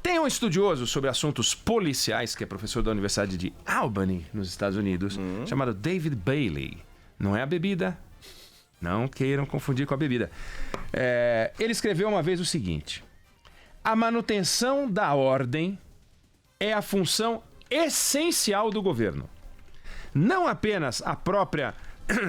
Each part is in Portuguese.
Tem um estudioso sobre assuntos policiais, que é professor da Universidade de Albany, nos Estados Unidos, chamado David Bailey. Não é a bebida, não queiram confundir com a bebida. Ele escreveu uma vez o seguinte: a manutenção da ordem é a função essencial do governo. Não apenas a própria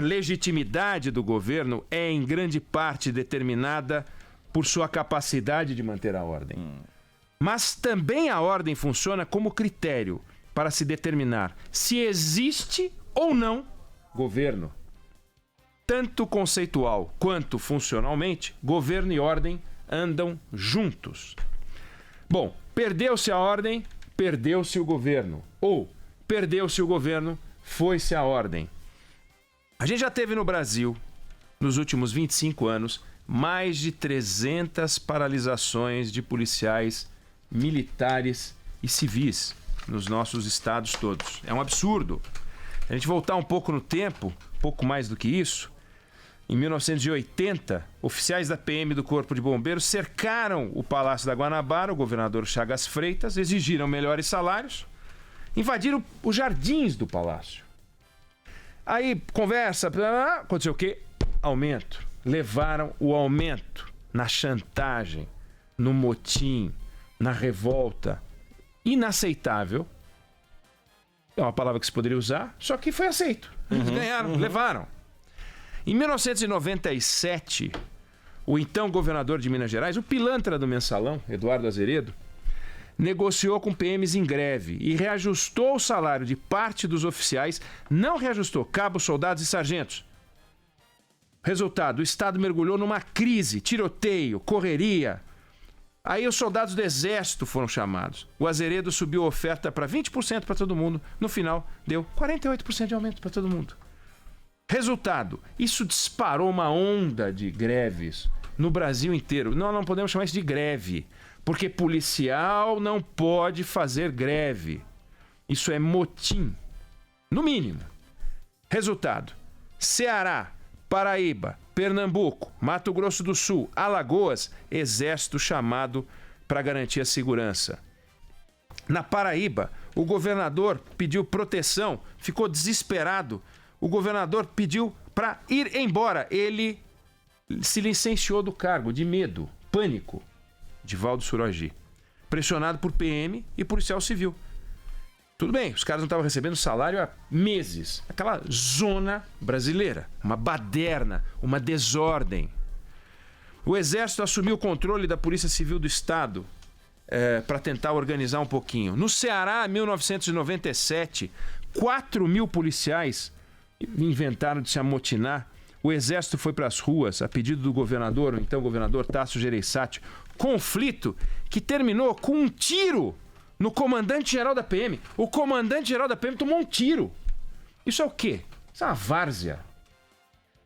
legitimidade do governo é em grande parte determinada por sua capacidade de manter a ordem. Mas também a ordem funciona como critério para se determinar se existe ou não governo. Tanto conceitual quanto funcionalmente, governo e ordem andam juntos. Bom, perdeu-se a ordem, perdeu-se o governo. Ou perdeu-se o governo, foi-se a ordem. A gente já teve no Brasil, nos últimos 25 anos, mais de 300 paralisações de policiais, militares e civis nos nossos estados todos. É um absurdo. A gente voltar um pouco no tempo, pouco mais do que isso, em 1980, oficiais da PM do Corpo de Bombeiros cercaram o Palácio da Guanabara, o governador Chagas Freitas, exigiram melhores salários, invadiram os jardins do palácio. Aí, conversa, aconteceu o quê? Aumento. Levaram o aumento na chantagem, no motim, na revolta. Inaceitável. É uma palavra que se poderia usar, só que foi aceito. Eles ganharam, levaram. Em 1997, o então governador de Minas Gerais, o pilantra do Mensalão, Eduardo Azeredo, negociou com PMs em greve e reajustou o salário de parte dos oficiais, não reajustou cabos, soldados e sargentos. Resultado, o Estado mergulhou numa crise, tiroteio, correria. Aí os soldados do Exército foram chamados. O Azeredo subiu a oferta para 20% para todo mundo. No final, deu 48% de aumento para todo mundo. Resultado, isso disparou uma onda de greves no Brasil inteiro. Nós não podemos chamar isso de greve, porque policial não pode fazer greve. Isso é motim, no mínimo. Resultado, Ceará, Paraíba, Pernambuco, Mato Grosso do Sul, Alagoas, exército chamado para garantir a segurança. Na Paraíba, o governador pediu proteção, ficou desesperado. O governador pediu para ir embora. Ele se licenciou do cargo de medo, pânico. Divaldo Suragi. Pressionado por PM e policial civil. Tudo bem, os caras não estavam recebendo salário há meses. Aquela zona brasileira, uma baderna, uma desordem. O Exército assumiu o controle da Polícia Civil do Estado para tentar organizar um pouquinho. No Ceará, em 1997, 4.000 policiais inventaram de se amotinar. O Exército foi para as ruas a pedido do governador, o então governador Tasso Gereissati. Conflito que terminou com um tiro no comandante-geral da PM. O comandante-geral da PM tomou um tiro. Isso é o quê? Isso é uma várzea.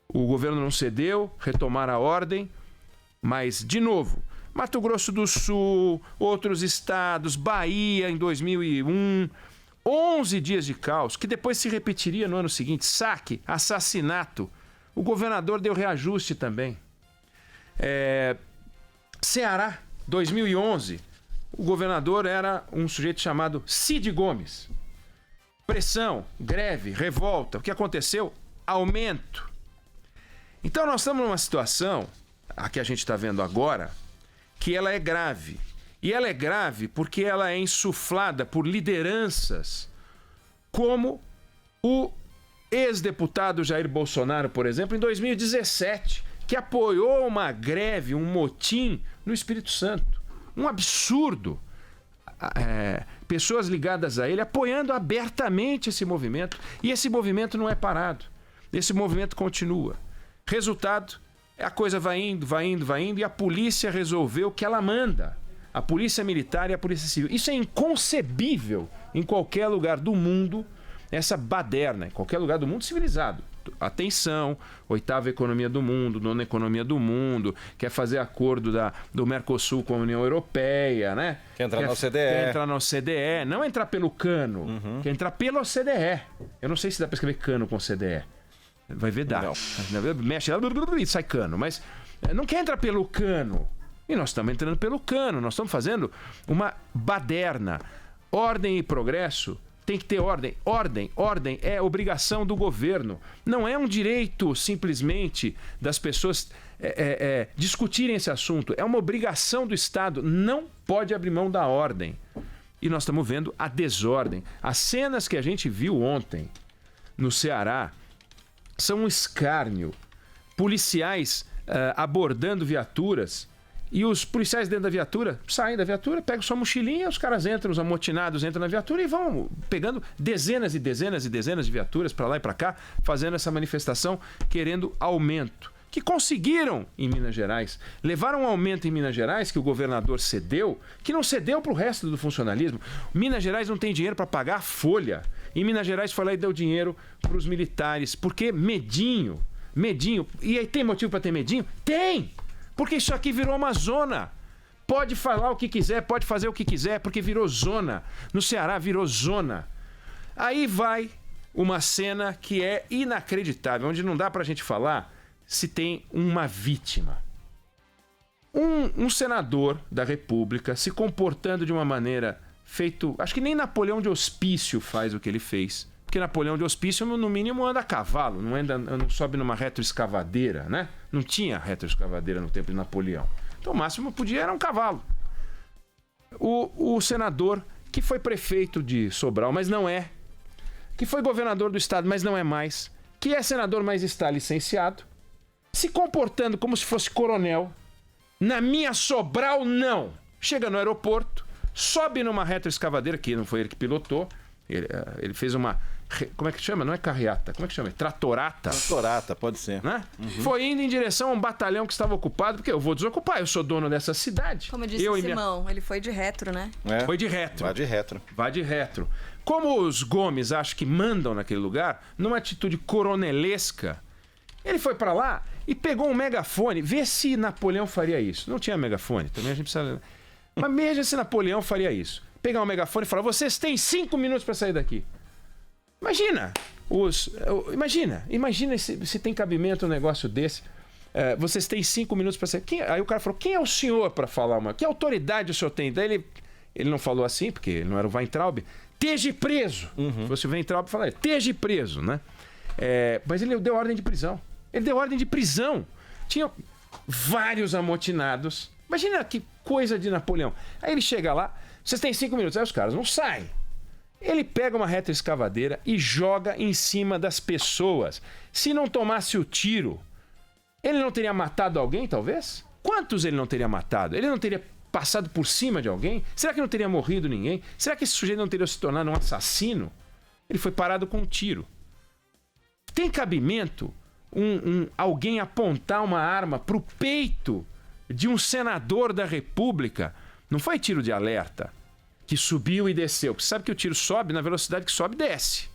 O governo não cedeu, retomaram a ordem, mas, de novo, Mato Grosso do Sul, outros estados, Bahia em 2001, 11 dias de caos, que depois se repetiria no ano seguinte. Saque, assassinato. O governador deu reajuste também. Ceará, 2011, o governador era um sujeito chamado Cid Gomes. Pressão, greve, revolta. O que aconteceu? Aumento. Então nós estamos numa situação, a que a gente está vendo agora, que ela é grave. E ela é grave porque ela é insuflada por lideranças como o ex-deputado Jair Bolsonaro, por exemplo, em 2017, que apoiou uma greve, um motim no Espírito Santo. Um absurdo. Pessoas ligadas a ele apoiando abertamente esse movimento. E esse movimento não é parado. Esse movimento continua. Resultado, a coisa vai indo, e a polícia resolveu o que ela manda. A polícia militar e a polícia civil. Isso é inconcebível em qualquer lugar do mundo, essa baderna, em qualquer lugar do mundo civilizado. Atenção, 8ª economia do mundo, 9ª economia do mundo, quer fazer acordo do Mercosul com a União Europeia, né? Quer entrar na OCDE. Quer entrar na OCDE, não entrar pelo cano, quer entrar pela OCDE. Eu não sei se dá para escrever cano com OCDE. Vai ver, dá. Não. Mexe lá e sai cano, mas não quer entrar pelo cano. E nós estamos entrando pelo cano, nós estamos fazendo uma baderna. Ordem e progresso, tem que ter ordem. Ordem é obrigação do governo. Não é um direito simplesmente das pessoas discutirem esse assunto. É uma obrigação do Estado. Não pode abrir mão da ordem. E nós estamos vendo a desordem. As cenas que a gente viu ontem no Ceará são um escárnio. Policiais abordando viaturas e os policiais dentro da viatura saem da viatura, pegam sua mochilinha, os caras entram, os amotinados entram na viatura e vão pegando dezenas e dezenas e dezenas de viaturas para lá e para cá, fazendo essa manifestação, querendo aumento. Que conseguiram em Minas Gerais. Levaram um aumento em Minas Gerais que o governador cedeu, que não cedeu para o resto do funcionalismo. Minas Gerais não tem dinheiro para pagar a folha. E Minas Gerais foi lá e deu dinheiro para os militares. Porque medinho. E aí tem motivo para ter medinho? Tem! Porque isso aqui virou uma zona. Pode falar o que quiser, pode fazer o que quiser, porque virou zona. No Ceará virou zona. Aí vai uma cena que é inacreditável, onde não dá pra gente falar se tem uma vítima. Um senador da República se comportando de uma maneira feito... Acho que nem Napoleão de Hospício faz o que ele fez. Porque Napoleão de Hospício, no mínimo, anda a cavalo, não sobe numa retroescavadeira, né? Não tinha retroescavadeira no tempo de Napoleão. Então, o máximo podia era um cavalo. O senador, que foi prefeito de Sobral, mas não é. Que foi governador do estado, mas não é mais. Que é senador, mas está licenciado. Se comportando como se fosse coronel. Na minha Sobral, não. Chega no aeroporto, sobe numa retroescavadeira, que não foi ele que pilotou. Ele fez uma... Como é que chama? Não é carreata. Como é que chama? Tratorata. Tratorata, pode ser. Né? Uhum. Foi indo em direção a um batalhão que estava ocupado, porque eu vou desocupar, eu sou dono dessa cidade. Como disse o Simão, ele foi de retro, né? Foi de retro. Vai de retro. Como os Gomes acho que mandam naquele lugar, numa atitude coronelesca, ele foi pra lá e pegou um megafone. Vê se Napoleão faria isso. Não tinha megafone, também a gente precisa... Mas veja se Napoleão faria isso. Pegar um megafone e falar, vocês têm 5 minutos para sair daqui. Imagina se tem cabimento um negócio desse. Vocês têm 5 minutos para sair. Aí o cara falou, quem é o senhor para falar uma... Que autoridade o senhor tem? Daí ele não falou assim, porque ele não era o Weintraub. Esteja preso. Se fosse o Weintraub, falaria, esteja preso, né? Mas ele deu ordem de prisão. Tinha vários amotinados. Imagina que coisa de Napoleão. Aí ele chega lá, vocês têm 5 minutos. Aí os caras não saem. Ele pega uma retroescavadeira e joga em cima das pessoas. Se não tomasse o tiro, ele não teria matado alguém, talvez? Quantos ele não teria matado? Ele não teria passado por cima de alguém? Será que não teria morrido ninguém? Será que esse sujeito não teria se tornado um assassino? Ele foi parado com um tiro. Tem cabimento alguém apontar uma arma pro peito de um senador da República? Não foi tiro de alerta que subiu e desceu. Porque você sabe que o tiro sobe na velocidade que sobe e desce.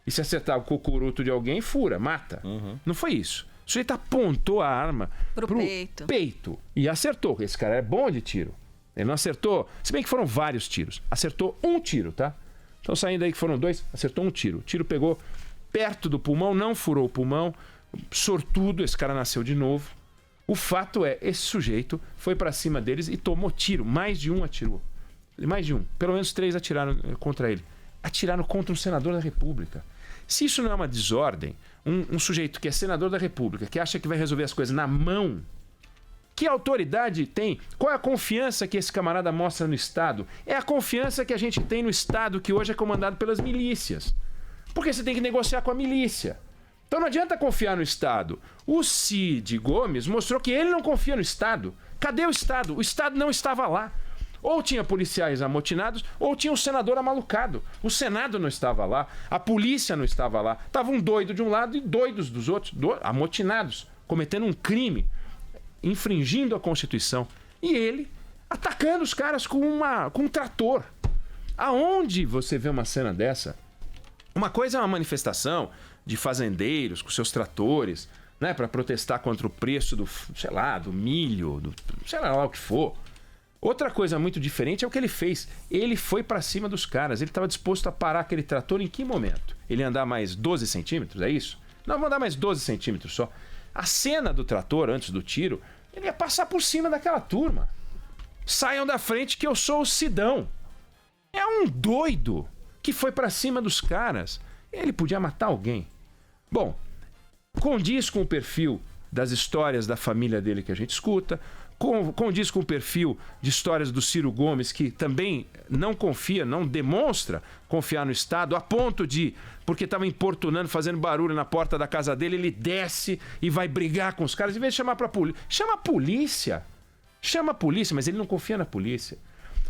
E se acertar o cocuruto de alguém, fura, mata. Não foi isso. O sujeito apontou a arma pro peito. E acertou. Esse cara é bom de tiro. Ele não acertou... Se bem que foram vários tiros. Acertou um tiro, tá? Então saindo aí que foram 2, acertou um tiro. O tiro pegou perto do pulmão, não furou o pulmão. Sortudo, esse cara nasceu de novo. O fato é, esse sujeito foi pra cima deles e tomou tiro. Mais de um atirou. Mais de um. Pelo menos 3 atiraram contra ele. Atiraram contra um senador da República. Se isso não é uma desordem, um sujeito que é senador da República, que acha que vai resolver as coisas na mão, que autoridade tem? Qual é a confiança que esse camarada mostra no Estado? É a confiança que a gente tem no Estado, que hoje é comandado pelas milícias. Porque você tem que negociar com a milícia. Então não adianta confiar no Estado. O Cid Gomes mostrou que ele não confia no Estado. Cadê o Estado? O Estado não estava lá. Ou tinha policiais amotinados, ou tinha um senador amalucado. O Senado não estava lá, a polícia não estava lá. Tava um doido de um lado e doidos dos outros, amotinados, cometendo um crime, infringindo a Constituição. E ele atacando os caras com um trator. Aonde você vê uma cena dessa? Uma coisa é uma manifestação de fazendeiros com seus tratores, né, para protestar contra o preço do milho, sei lá o que for. Outra coisa muito diferente é o que ele fez. Ele foi pra cima dos caras. Ele estava disposto a parar aquele trator em que momento? Ele ia andar mais 12 centímetros, é isso? Não, vou andar mais 12 centímetros só. A cena do trator, antes do tiro, ele ia passar por cima daquela turma. Saiam da frente que eu sou o Sidão. É um doido que foi pra cima dos caras. Ele podia matar alguém. Bom, condiz com o perfil das histórias da família dele que a gente escuta, condiz com o perfil de histórias do Ciro Gomes, que também não confia, não demonstra confiar no Estado, a ponto de, porque estava importunando, fazendo barulho na porta da casa dele, ele desce e vai brigar com os caras, em vez de chamar pra polícia. Chama a polícia, mas ele não confia na polícia.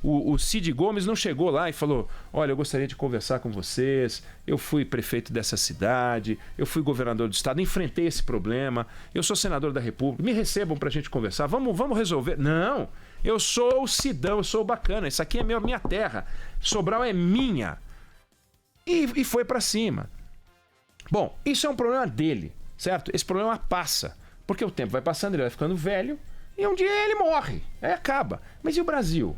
O Cid Gomes não chegou lá e falou: olha, eu gostaria de conversar com vocês, eu fui prefeito dessa cidade, eu fui governador do estado, enfrentei esse problema, eu sou senador da República, me recebam pra gente conversar, vamos resolver. Não, eu sou o Sidão, eu sou o bacana, isso aqui é minha terra, Sobral é minha. E foi pra cima. Bom, isso é um problema dele, certo? Esse problema passa, porque o tempo vai passando, ele vai ficando velho e um dia ele morre, aí acaba. Mas e o Brasil?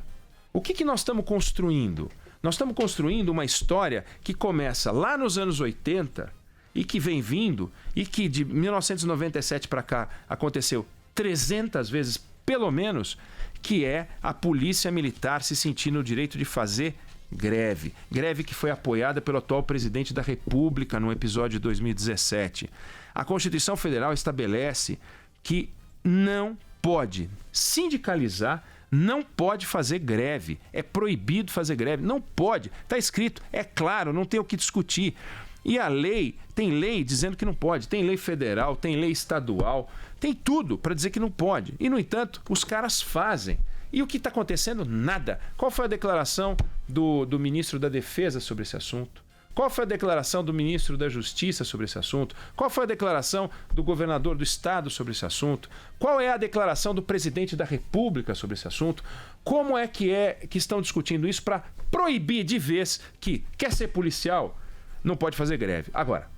O que nós estamos construindo? Nós estamos construindo uma história que começa lá nos anos 80 e que vem vindo e que de 1997 para cá aconteceu 300 vezes, pelo menos, que é a polícia militar se sentindo o direito de fazer greve. Greve que foi apoiada pelo atual presidente da República no episódio de 2017. A Constituição Federal estabelece que não pode sindicalizar, não pode fazer greve. É proibido fazer greve. Não pode. Está escrito. É claro, não tem o que discutir. E a lei, tem lei dizendo que não pode. Tem lei federal, tem lei estadual. Tem tudo para dizer que não pode. E, no entanto, os caras fazem. E o que está acontecendo? Nada. Qual foi a declaração do ministro da Defesa sobre esse assunto? Qual foi a declaração do ministro da Justiça sobre esse assunto? Qual foi a declaração do governador do estado sobre esse assunto? Qual é a declaração do presidente da República sobre esse assunto? Como é que estão discutindo isso para proibir de vez que quer ser policial, não pode fazer greve? Agora,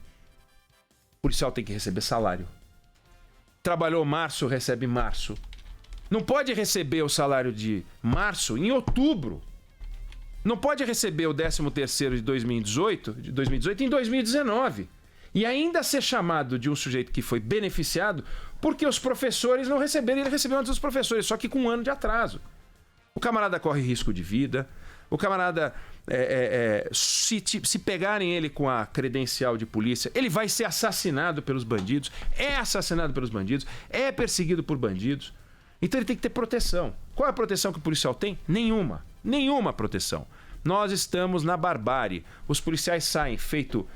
o policial tem que receber salário. Trabalhou março, recebe março. Não pode receber o salário de março em outubro. Não pode receber o 13º de 2018 em 2019. E ainda ser chamado de um sujeito que foi beneficiado porque os professores não receberam. Ele recebeu antes dos professores, só que com um ano de atraso. O camarada corre risco de vida. O camarada, se pegarem ele com a credencial de polícia, ele vai ser assassinado pelos bandidos. É assassinado pelos bandidos. É perseguido por bandidos. Então ele tem que ter proteção. Qual é a proteção que o policial tem? Nenhuma. Nenhuma proteção. Nós estamos na barbárie. Os policiais saem feito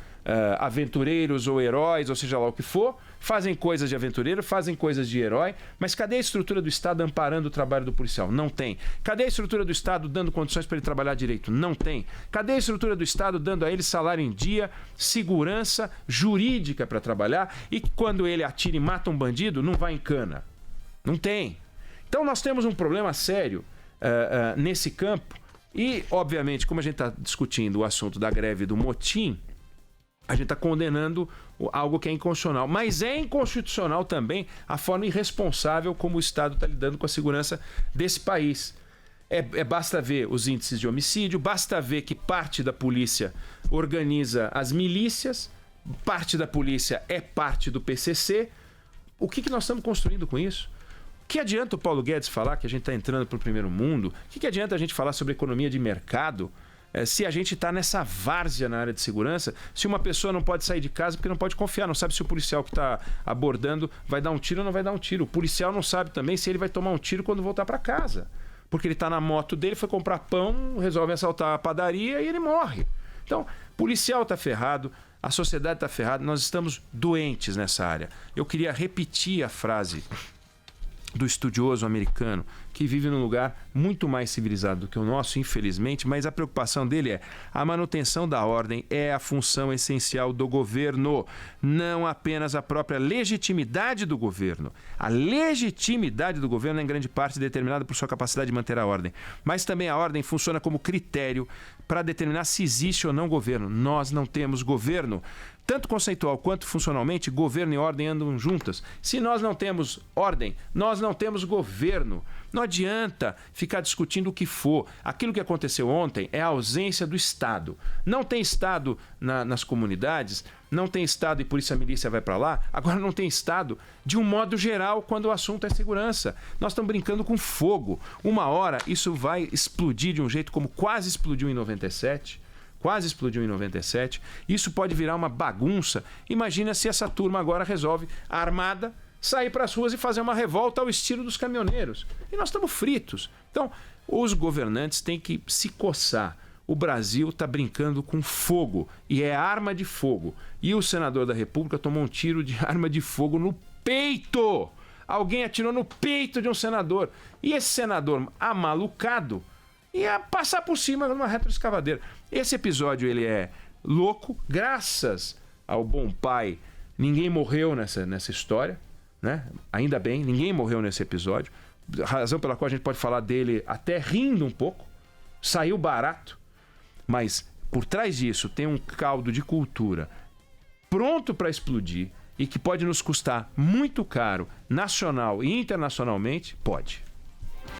aventureiros ou heróis, ou seja lá o que for, fazem coisas de aventureiro, fazem coisas de herói, mas cadê a estrutura do Estado amparando o trabalho do policial? Não tem. Cadê a estrutura do Estado dando condições para ele trabalhar direito? Não tem. Cadê a estrutura do Estado dando a ele salário em dia, segurança jurídica para trabalhar e que quando ele atira e mata um bandido, não vai em cana? Não tem. Então nós temos um problema sério nesse campo e, obviamente, como a gente está discutindo o assunto da greve do motim, a gente está condenando algo que é inconstitucional. Mas é inconstitucional também a forma irresponsável como o Estado está lidando com a segurança desse país. Basta ver os índices de homicídio, basta ver que parte da polícia organiza as milícias, parte da polícia é parte do PCC. O que nós estamos construindo com isso? Que adianta o Paulo Guedes falar que a gente está entrando para o primeiro mundo? Que adianta a gente falar sobre economia de mercado se a gente está nessa várzea na área de segurança? Se uma pessoa não pode sair de casa porque não pode confiar, não sabe se o policial que está abordando vai dar um tiro ou não vai dar um tiro. O policial não sabe também se ele vai tomar um tiro quando voltar para casa. Porque ele está na moto dele, foi comprar pão, resolve assaltar a padaria e ele morre. Então, policial está ferrado, a sociedade está ferrada, nós estamos doentes nessa área. Eu queria repetir a frase do estudioso americano, que vive num lugar muito mais civilizado do que o nosso, infelizmente, mas a preocupação dele é: a manutenção da ordem é a função essencial do governo, não apenas a própria legitimidade do governo. A legitimidade do governo é em grande parte determinada por sua capacidade de manter a ordem, mas também a ordem funciona como critério para determinar se existe ou não governo. Nós não temos governo. tanto conceitual quanto funcionalmente, governo e ordem andam juntas. Se nós não temos ordem, nós não temos governo. Não adianta ficar discutindo o que for. Aquilo que aconteceu ontem é a ausência do Estado. Não tem Estado nas comunidades, não tem Estado e por isso a milícia vai para lá. Agora não tem Estado de um modo geral quando o assunto é segurança. Nós estamos brincando com fogo. Uma hora isso vai explodir de um jeito como quase explodiu em 97. Quase explodiu em 97. Isso pode virar uma bagunça. Imagina se essa turma agora resolve, armada, sair para as ruas e fazer uma revolta ao estilo dos caminhoneiros. E nós estamos fritos. Então, os governantes têm que se coçar. O Brasil está brincando com fogo e é arma de fogo. E o senador da República tomou um tiro de arma de fogo no peito. Alguém atirou no peito de um senador. E esse senador amalucado ia passar por cima numa retroescavadeira. Esse episódio ele é louco. Graças ao bom pai, ninguém morreu nessa história. Né? Ainda bem, ninguém morreu nesse episódio. Razão pela qual a gente pode falar dele até rindo um pouco. Saiu barato. Mas por trás disso tem um caldo de cultura pronto para explodir e que pode nos custar muito caro, nacional e internacionalmente. Pode.